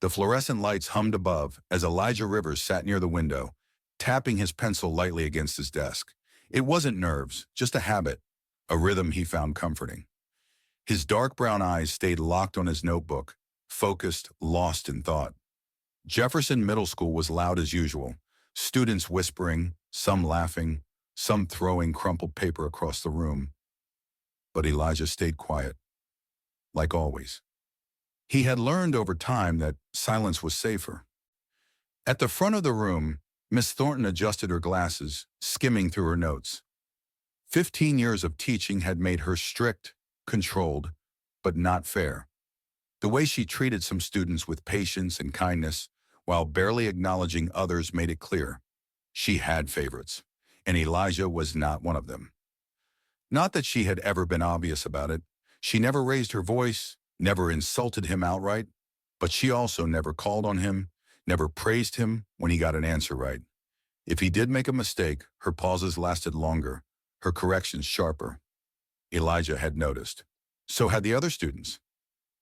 The fluorescent lights hummed above as Elijah Rivers sat near the window, tapping his pencil lightly against his desk. It wasn't nerves, just a habit, a rhythm he found comforting. His dark brown eyes stayed locked on his notebook, focused, lost in thought. Jefferson Middle School was loud as usual, students whispering, some laughing, some throwing crumpled paper across the room. But Elijah stayed quiet, like always. He had learned over time that silence was safer. At the front of the room, Miss Thornton adjusted her glasses, skimming through her notes. 15 years of teaching had made her strict, controlled, but not fair. The way she treated some students with patience and kindness, while barely acknowledging others, made it clear. She had favorites, and Elijah was not one of them. Not that she had ever been obvious about it. She never raised her voice, never insulted him outright, but she also never called on him, never praised him when he got an answer right. If he did make a mistake, her pauses lasted longer, her corrections sharper. Elijah had noticed. So had the other students.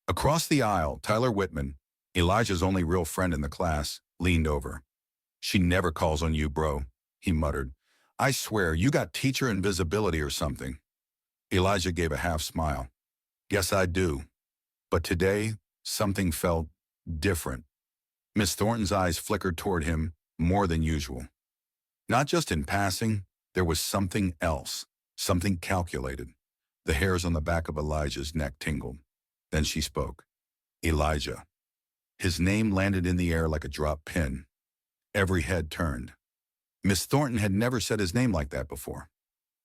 Across the aisle, Tyler Whitman, Elijah's only real friend in the class, leaned over. "She never calls on you, bro," he muttered. "I swear, you got teacher invisibility or something." Elijah gave a half smile. "Guess I do. But today, something felt different." Miss Thornton's eyes flickered toward him more than usual. Not just in passing, there was something else, something calculated. The hairs on the back of Elijah's neck tingled. Then she spoke. "Elijah." His name landed in the air like a dropped pin. Every head turned. Miss Thornton had never said his name like that before.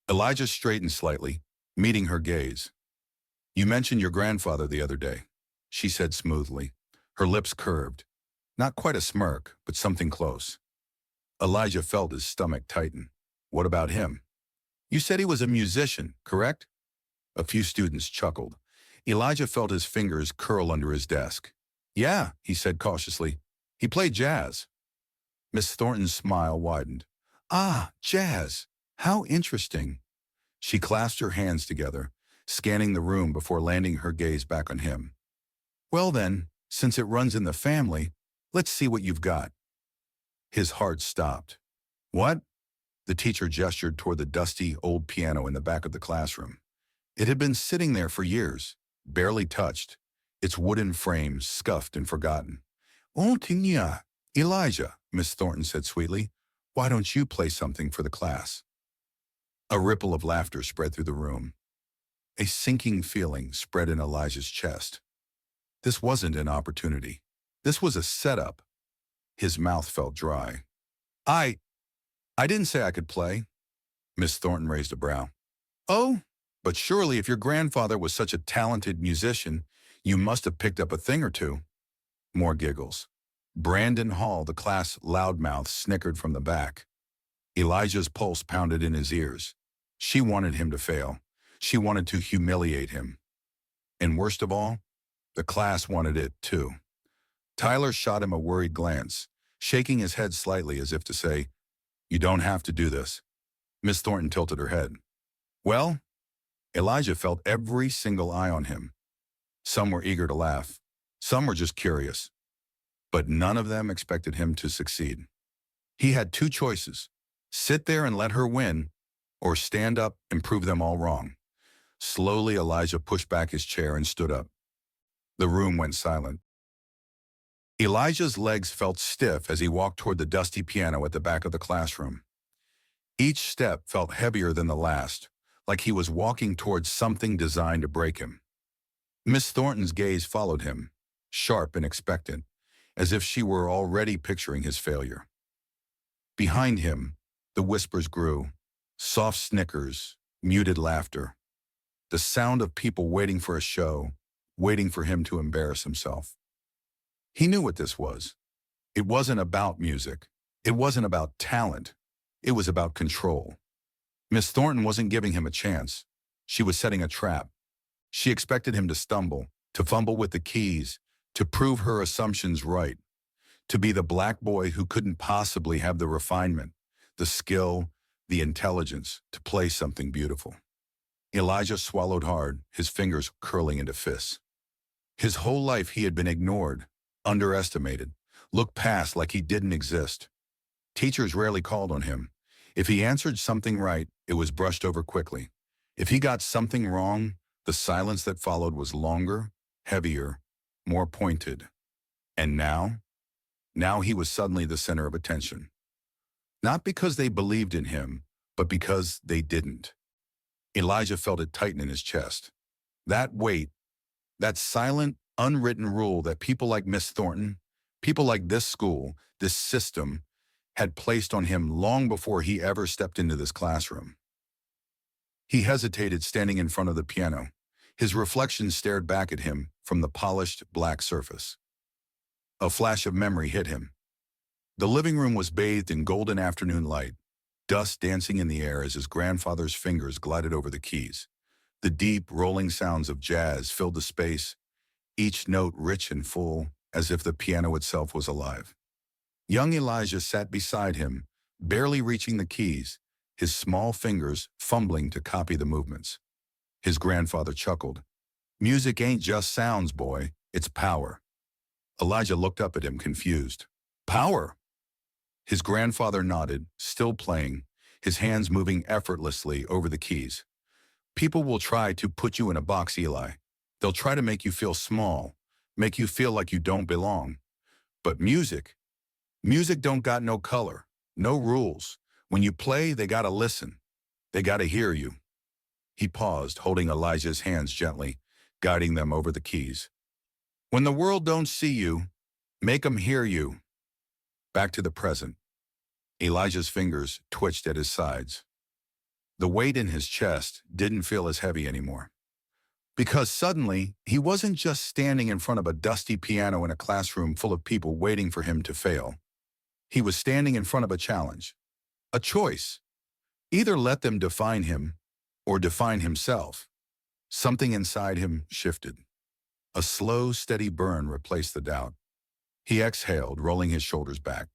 Elijah straightened slightly, meeting her gaze. "You mentioned your grandfather the other day," she said smoothly, her lips curved. Not quite a smirk, but something close. Elijah felt his stomach tighten. "What about him?" "You said he was a musician, correct?" A few students chuckled. Elijah felt his fingers curl under his desk. "Yeah," he said cautiously. "He played jazz." Miss Thornton's smile widened. "Ah, jazz. How interesting." She clasped her hands together, scanning the room before landing her gaze back on him. "Well then, since it runs in the family, let's see what you've got." His heart stopped. "What?" The teacher gestured toward the dusty, old piano in the back of the classroom. It had been sitting there for years, barely touched, its wooden frame scuffed and forgotten. "Oh, Tinya, Elijah," Miss Thornton said sweetly. "Why don't you play something for the class?" A ripple of laughter spread through the room. A sinking feeling spread in Elijah's chest. This wasn't an opportunity. This was a setup. His mouth felt dry. I didn't say I could play." Miss Thornton raised a brow. "Oh, but surely if your grandfather was such a talented musician, you must have picked up a thing or two." More giggles. Brandon Hall, the class loudmouth, snickered from the back. Elijah's pulse pounded in his ears. She wanted him to fail. She wanted to humiliate him. And worst of all, the class wanted it too. Tyler shot him a worried glance, shaking his head slightly as if to say, "You don't have to do this." Miss Thornton tilted her head. "Well?" Elijah felt every single eye on him. Some were eager to laugh. Some were just curious. But none of them expected him to succeed. He had two choices: sit there and let her win, or stand up and prove them all wrong. Slowly, Elijah pushed back his chair and stood up. The room went silent. Elijah's legs felt stiff as he walked toward the dusty piano at the back of the classroom. Each step felt heavier than the last, like he was walking towards something designed to break him. Miss Thornton's gaze followed him, sharp and expectant, as if she were already picturing his failure. Behind him, the whispers grew, soft snickers, muted laughter, the sound of people waiting for a show, waiting for him to embarrass himself. He knew what this was. It wasn't about music. It wasn't about talent. It was about control. Miss Thornton wasn't giving him a chance. She was setting a trap. She expected him to stumble, to fumble with the keys, to prove her assumptions right, to be the black boy who couldn't possibly have the refinement, the skill, the intelligence to play something beautiful. Elijah swallowed hard, his fingers curling into fists. His whole life he had been ignored, underestimated, looked past like he didn't exist. Teachers rarely called on him. If he answered something right, it was brushed over quickly. If he got something wrong, the silence that followed was longer, heavier, more pointed. And now he was suddenly the center of attention. Not because they believed in him, but because they didn't. Elijah felt it tighten in his chest. That weight, that silent, unwritten rule that people like Miss Thornton, people like this school, this system, had placed on him long before he ever stepped into this classroom. He hesitated standing in front of the piano. His reflection stared back at him from the polished black surface. A flash of memory hit him. The living room was bathed in golden afternoon light, dust dancing in the air as his grandfather's fingers glided over the keys. The deep, rolling sounds of jazz filled the space, each note rich and full, as if the piano itself was alive. Young Elijah sat beside him, barely reaching the keys, his small fingers fumbling to copy the movements. His grandfather chuckled. "Music ain't just sounds, boy, it's power." Elijah looked up at him, confused. "Power?" His grandfather nodded, still playing, his hands moving effortlessly over the keys. "People will try to put you in a box, Eli. They'll try to make you feel small, make you feel like you don't belong. But music don't got no color, no rules. When you play, they gotta listen. They gotta hear you." He paused, holding Elijah's hands gently, guiding them over the keys. "When the world don't see you, make 'em hear you." Back to the present. Elijah's fingers twitched at his sides. The weight in his chest didn't feel as heavy anymore. Because suddenly, he wasn't just standing in front of a dusty piano in a classroom full of people waiting for him to fail. He was standing in front of a challenge, a choice. Either let them define him or define himself. Something inside him shifted. A slow, steady burn replaced the doubt. He exhaled, rolling his shoulders back.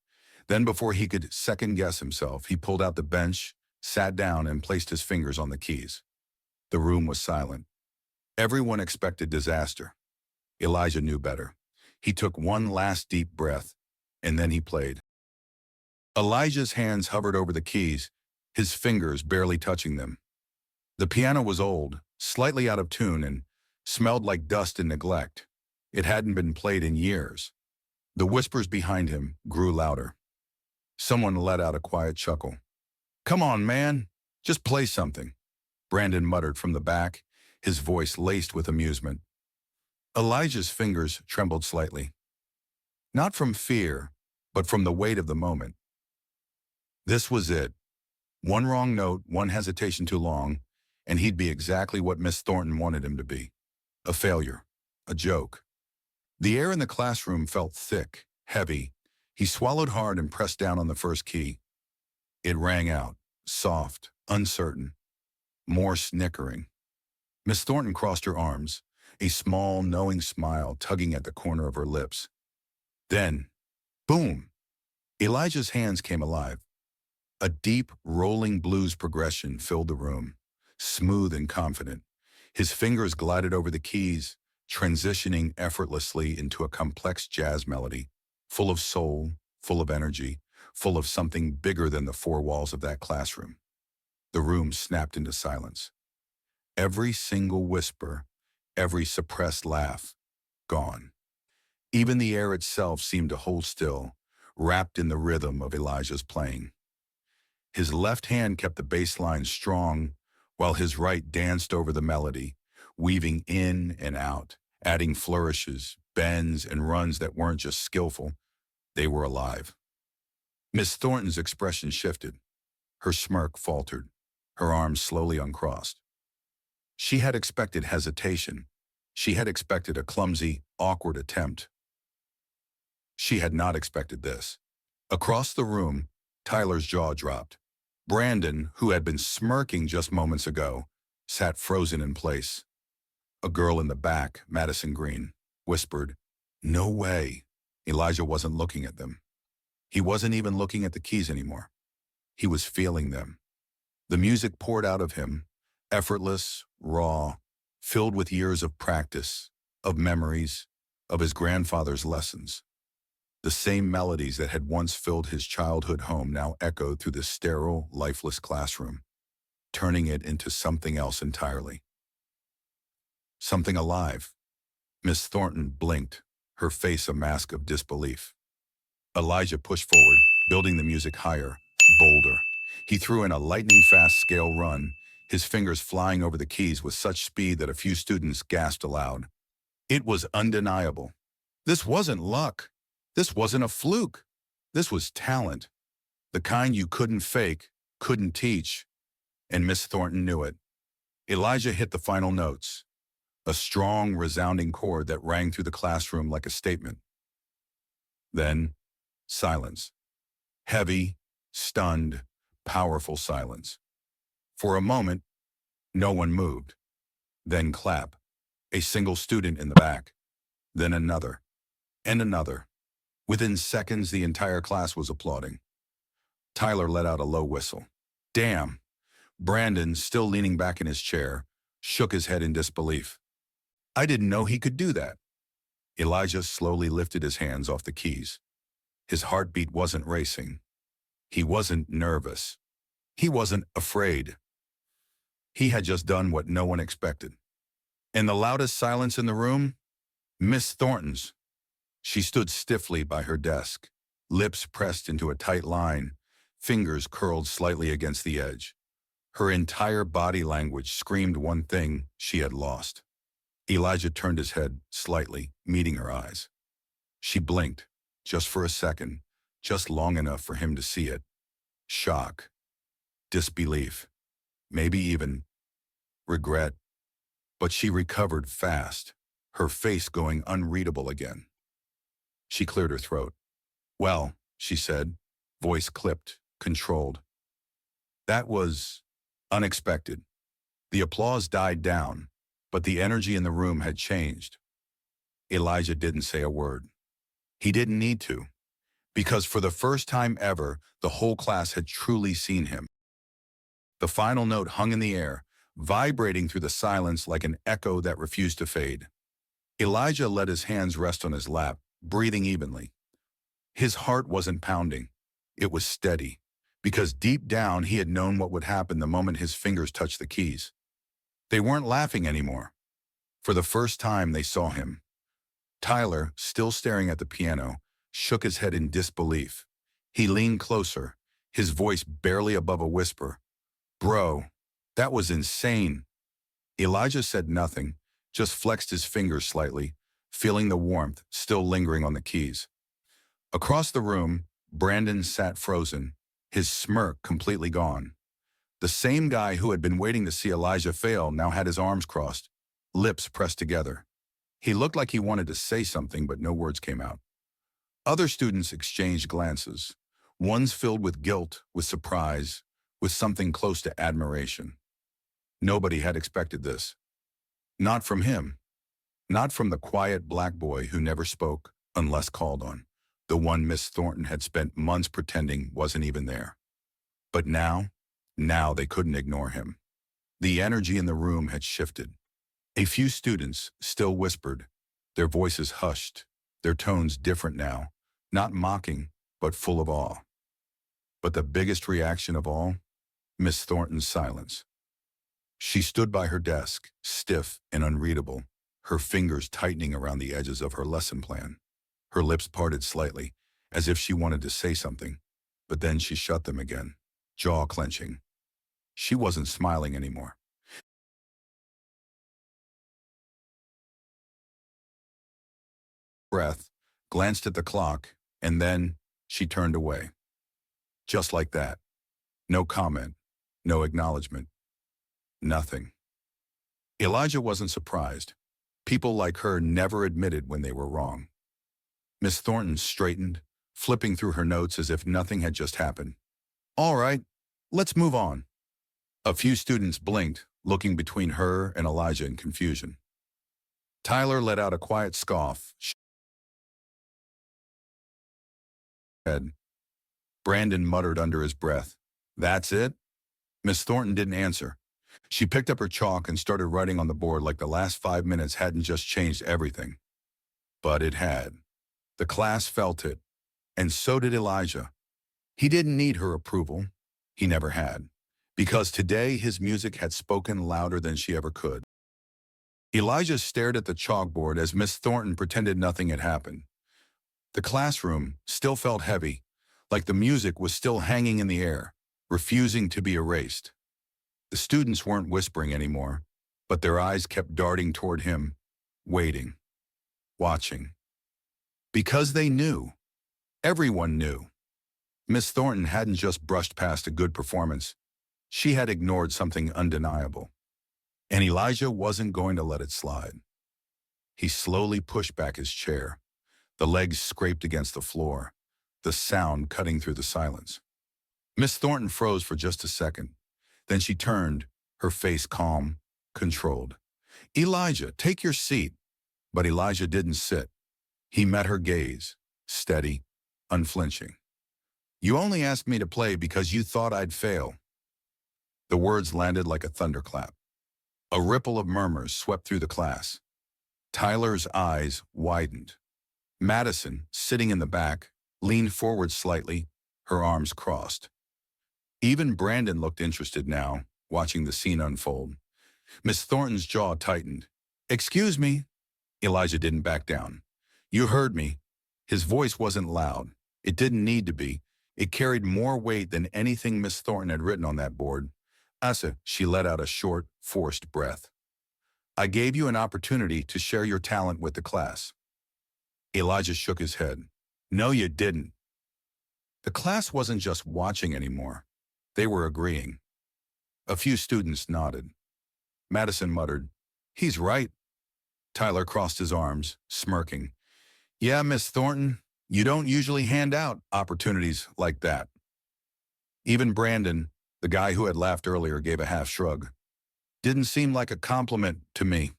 Then before he could second-guess himself, he pulled out the bench, sat down, and placed his fingers on the keys. The room was silent. Everyone expected disaster. Elijah knew better. He took one last deep breath, and then he played. Elijah's hands hovered over the keys, his fingers barely touching them. The piano was old, slightly out of tune, and smelled like dust and neglect. It hadn't been played in years. The whispers behind him grew louder. Someone let out a quiet chuckle. "Come on, man, just play something," Brandon muttered from the back, his voice laced with amusement. Elijah's fingers trembled slightly. Not from fear, but from the weight of the moment. This was it. One wrong note, one hesitation too long, and he'd be exactly what Miss Thornton wanted him to be. A failure. A joke. The air in the classroom felt thick, heavy. He swallowed hard and pressed down on the first key. It rang out, soft, uncertain, more snickering. Miss Thornton crossed her arms, a small, knowing smile tugging at the corner of her lips. Then, boom! Elijah's hands came alive. A deep, rolling blues progression filled the room, smooth and confident. His fingers glided over the keys, transitioning effortlessly into a complex jazz melody, full of soul, full of energy, full of something bigger than the four walls of that classroom. The room snapped into silence. Every single whisper, every suppressed laugh, gone. Even the air itself seemed to hold still, wrapped in the rhythm of Elijah's playing. His left hand kept the bass line strong, while his right danced over the melody, weaving in and out, adding flourishes, bends, and runs that weren't just skillful, they were alive. Miss Thornton's expression shifted. Her smirk faltered, her arms slowly uncrossed. She had expected hesitation. She had expected a clumsy, awkward attempt. She had not expected this. Across the room, Tyler's jaw dropped. Brandon, who had been smirking just moments ago, sat frozen in place. A girl in the back, Madison Green, whispered, "No way." Elijah wasn't looking at them. He wasn't even looking at the keys anymore. He was feeling them. The music poured out of him, effortless, raw, filled with years of practice, of memories, of his grandfather's lessons. The same melodies that had once filled his childhood home now echoed through the sterile, lifeless classroom, turning it into something else entirely. Something alive. Miss Thornton blinked, her face a mask of disbelief. Elijah pushed forward, building the music higher, bolder. He threw in a lightning-fast scale run, his fingers flying over the keys with such speed that a few students gasped aloud. It was undeniable. This wasn't luck. This wasn't a fluke. This was talent. The kind you couldn't fake, couldn't teach. And Miss Thornton knew it. Elijah hit the final notes, a strong, resounding chord that rang through the classroom like a statement. Then, silence. Heavy, stunned, powerful silence. For a moment, no one moved. Then clap. A single student in the back. Then another. And another. Within seconds, the entire class was applauding. Tyler let out a low whistle. Damn. Brandon, still leaning back in his chair, shook his head in disbelief. I didn't know he could do that. Elijah slowly lifted his hands off the keys. His heartbeat wasn't racing. He wasn't nervous. He wasn't afraid. He had just done what no one expected. In the loudest silence in the room, Miss Thornton's. She stood stiffly by her desk, lips pressed into a tight line, fingers curled slightly against the edge. Her entire body language screamed one thing: she had lost. Elijah turned his head slightly, meeting her eyes. She blinked, just for a second, just long enough for him to see it. Shock, disbelief, maybe even regret. But she recovered fast, her face going unreadable again. She cleared her throat. Well, she said, voice clipped, controlled. That was unexpected. The applause died down, but the energy in the room had changed. Elijah didn't say a word. He didn't need to, because for the first time ever, the whole class had truly seen him. The final note hung in the air, vibrating through the silence like an echo that refused to fade. Elijah let his hands rest on his lap, breathing evenly. His heart wasn't pounding. It was steady, because deep down he had known what would happen the moment his fingers touched the keys. They weren't laughing anymore. For the first time, they saw him. Tyler, still staring at the piano, shook his head in disbelief. He leaned closer, his voice barely above a whisper. Bro, that was insane. Elijah said nothing, just flexed his fingers slightly, feeling the warmth still lingering on the keys. Across the room, Brandon sat frozen, his smirk completely gone. The same guy who had been waiting to see Elijah fail now had his arms crossed, lips pressed together. He looked like he wanted to say something, but no words came out. Other students exchanged glances, ones filled with guilt, with surprise, with something close to admiration. Nobody had expected this. Not from him. Not from the quiet black boy who never spoke unless called on, the one Miss Thornton had spent months pretending wasn't even there. But now they couldn't ignore him. The energy in the room had shifted. A few students still whispered, their voices hushed, their tones different now, not mocking, but full of awe. But the biggest reaction of all, Miss Thornton's silence. She stood by her desk, stiff and unreadable, her fingers tightening around the edges of her lesson plan. Her lips parted slightly, as if she wanted to say something, but then she shut them again, jaw clenching. She wasn't smiling anymore. Breath, glanced at the clock, and then she turned away. Just like that. No comment, no acknowledgement, nothing. Elijah wasn't surprised. People like her never admitted when they were wrong. Miss Thornton straightened, flipping through her notes as if nothing had just happened. All right, let's move on. A few students blinked, looking between her and Elijah in confusion. Tyler let out a quiet scoff. Brandon muttered under his breath, "That's it?" Miss Thornton didn't answer. She picked up her chalk and started writing on the board like the last 5 minutes hadn't just changed everything. But it had. The class felt it, and so did Elijah. He didn't need her approval. He never had. Because today his music had spoken louder than she ever could. Elijah stared at the chalkboard as Miss Thornton pretended nothing had happened. The classroom still felt heavy, like the music was still hanging in the air, refusing to be erased. The students weren't whispering anymore, but their eyes kept darting toward him, waiting, watching. Because they knew. Everyone knew. Miss Thornton hadn't just brushed past a good performance. She had ignored something undeniable. And Elijah wasn't going to let it slide. He slowly pushed back his chair. The legs scraped against the floor, the sound cutting through the silence. Miss Thornton froze for just a second. Then she turned, her face calm, controlled. "Elijah, take your seat." But Elijah didn't sit. He met her gaze, steady, unflinching. "You only asked me to play because you thought I'd fail." The words landed like a thunderclap. A ripple of murmurs swept through the class. Tyler's eyes widened. Madison, sitting in the back, leaned forward slightly, her arms crossed. Even Brandon looked interested now, watching the scene unfold. Miss Thornton's jaw tightened. "Excuse me." Elijah didn't back down. "You heard me." His voice wasn't loud. It didn't need to be. It carried more weight than anything Miss Thornton had written on that board. "Asa," she let out a short, forced breath. "I gave you an opportunity to share your talent with the class." Elijah shook his head. "No, you didn't." The class wasn't just watching anymore. They were agreeing. A few students nodded. Madison muttered, "He's right." Tyler crossed his arms, smirking. "Yeah, Miss Thornton, you don't usually hand out opportunities like that." Even Brandon, the guy who had laughed earlier, gave a half shrug. "Didn't seem like a compliment to me."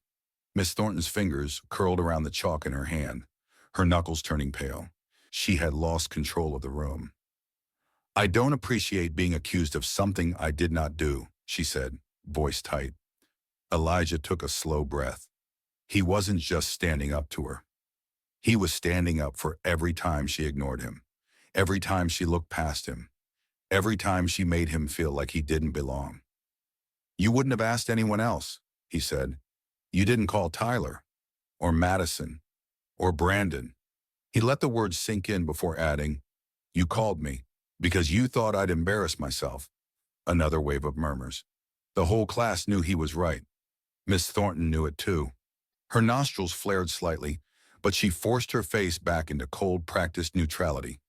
Miss Thornton's fingers curled around the chalk in her hand, her knuckles turning pale. She had lost control of the room. "I don't appreciate being accused of something I did not do," she said, voice tight. Elijah took a slow breath. He wasn't just standing up to her. He was standing up for every time she ignored him, every time she looked past him, every time she made him feel like he didn't belong. "You wouldn't have asked anyone else," he said. "You didn't call Tyler, or Madison, or Brandon." He let the words sink in before adding, "You called me, because you thought I'd embarrass myself." Another wave of murmurs. The whole class knew he was right. Miss Thornton knew it too. Her nostrils flared slightly, but she forced her face back into cold, practiced neutrality.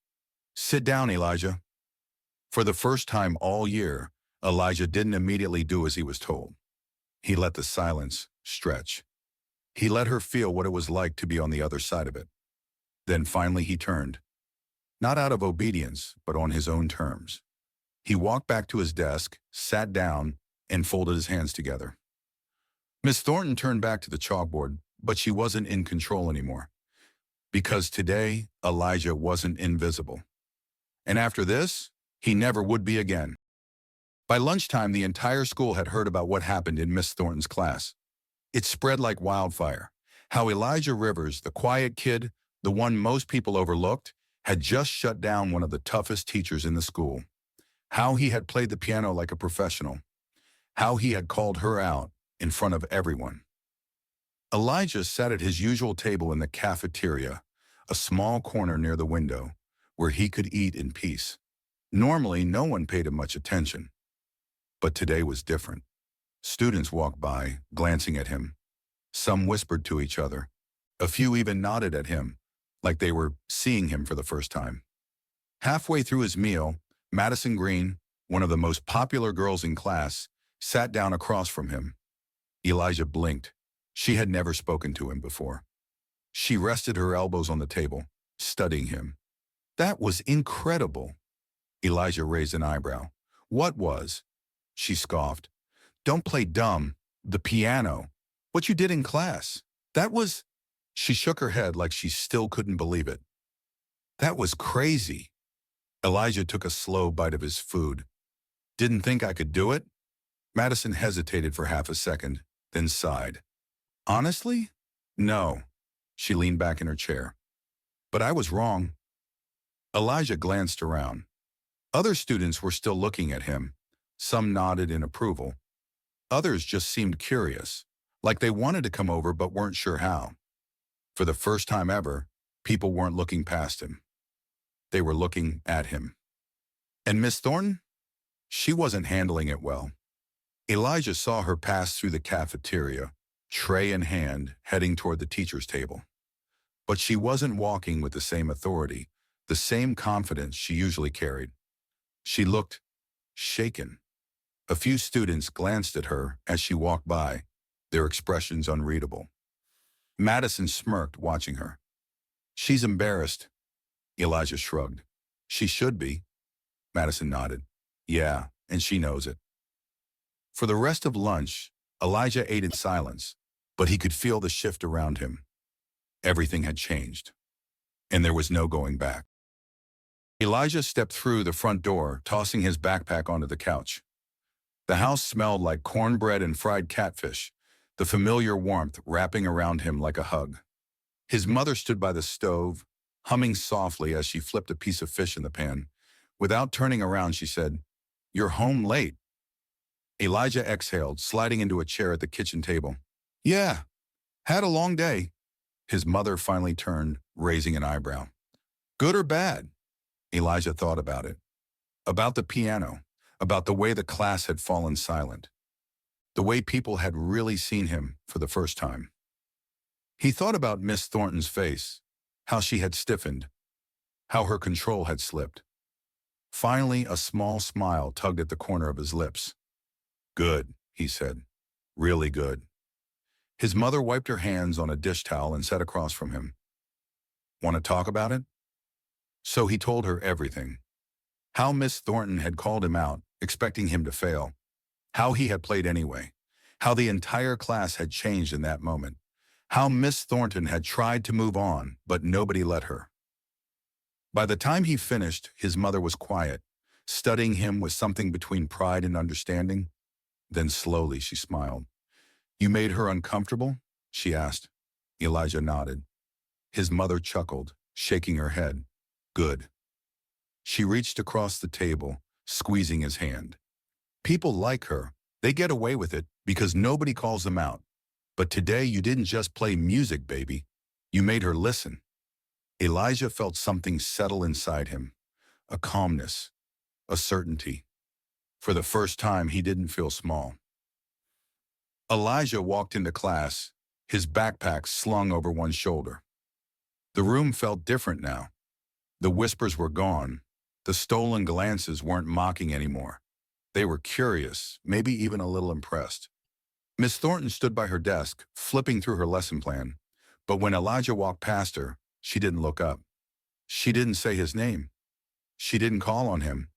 "Sit down, Elijah." For the first time all year, Elijah didn't immediately do as he was told. He let the silence stretch. He let her feel what it was like to be on the other side of it. Then finally he turned. Not out of obedience, but on his own terms. He walked back to his desk, sat down, and folded his hands together. Miss Thornton turned back to the chalkboard, but she wasn't in control anymore. Because today, Elijah wasn't invisible. And after this, he never would be again. By lunchtime, the entire school had heard about what happened in Miss Thornton's class. It spread like wildfire. How Elijah Rivers, the quiet kid, the one most people overlooked, had just shut down one of the toughest teachers in the school. How he had played the piano like a professional. How he had called her out in front of everyone. Elijah sat at his usual table in the cafeteria, a small corner near the window, where he could eat in peace. Normally, no one paid him much attention. But today was different. Students walked by, glancing at him. Some whispered to each other. A few even nodded at him, like they were seeing him for the first time. Halfway through his meal, Madison Green, one of the most popular girls in class, sat down across from him. Elijah blinked. She had never spoken to him before. She rested her elbows on the table, studying him. "That was incredible." Elijah raised an eyebrow. "What was?" She scoffed. "Don't play dumb. The piano. What you did in class. That was..." She shook her head like she still couldn't believe it. "That was crazy." Elijah took a slow bite of his food. "Didn't think I could do it?" Madison hesitated for half a second, then sighed. "Honestly? No." She leaned back in her chair. But I was wrong. Elijah glanced around. Other students were still looking at him. Some nodded in approval. Others just seemed curious, like they wanted to come over but weren't sure how. For the first time ever, people weren't looking past him. They were looking at him. And Miss Thornton? She wasn't handling it well. Elijah saw her pass through the cafeteria, tray in hand, heading toward the teacher's table. But she wasn't walking with the same authority, the same confidence she usually carried. She looked shaken. A few students glanced at her as she walked by, their expressions unreadable. Madison smirked, watching her. She's embarrassed. Elijah shrugged. She should be. Madison nodded. Yeah, and she knows it. For the rest of lunch, Elijah ate in silence, but he could feel the shift around him. Everything had changed, and there was no going back. Elijah stepped through the front door, tossing his backpack onto the couch. The house smelled like cornbread and fried catfish, the familiar warmth wrapping around him like a hug. His mother stood by the stove, humming softly as she flipped a piece of fish in the pan. Without turning around, she said, "You're home late." Elijah exhaled, sliding into a chair at the kitchen table. "Yeah, had a long day." His mother finally turned, raising an eyebrow. "Good or bad?" Elijah thought about it. About the piano, about the way the class had fallen silent, the way people had really seen him for the first time. He thought about Miss Thornton's face, how she had stiffened, how her control had slipped. Finally, a small smile tugged at the corner of his lips. "Good," he said. "Really good." His mother wiped her hands on a dish towel and sat across from him. "Want to talk about it?" So he told her everything. How Miss Thornton had called him out, expecting him to fail. How he had played anyway. How the entire class had changed in that moment. How Miss Thornton had tried to move on, but nobody let her. By the time he finished, his mother was quiet, studying him with something between pride and understanding. Then slowly she smiled. "You made her uncomfortable?" she asked. Elijah nodded. His mother chuckled, shaking her head. "Good." She reached across the table, squeezing his hand. "People like her. They get away with it because nobody calls them out. But today you didn't just play music, baby. You made her listen." Elijah felt something settle inside him, a calmness, a certainty. For the first time, he didn't feel small. Elijah walked into class, his backpack slung over one shoulder. The room felt different now. The whispers were gone. The stolen glances weren't mocking anymore. They were curious, maybe even a little impressed. Miss Thornton stood by her desk, flipping through her lesson plan. But when Elijah walked past her, she didn't look up. She didn't say his name. She didn't call on him.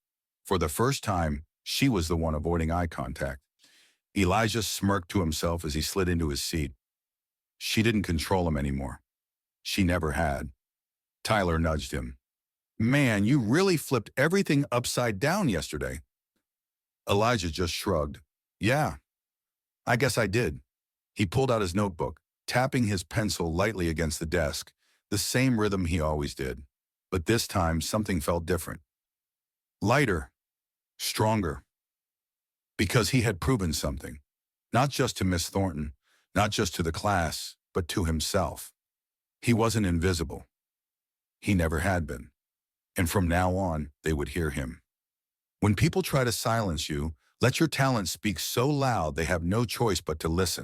For the first time, she was the one avoiding eye contact. Elijah smirked to himself as he slid into his seat. She didn't control him anymore. She never had. Tyler nudged him. "Man, you really flipped everything upside down yesterday." Elijah just shrugged. "Yeah, I guess I did." He pulled out his notebook, tapping his pencil lightly against the desk, the same rhythm he always did. But this time, something felt different. Lighter, stronger. Because he had proven something. Not just to Miss Thornton, not just to the class, but to himself. He wasn't invisible. He never had been. And from now on, they would hear him. When people try to silence you, let your talent speak so loud they have no choice but to listen.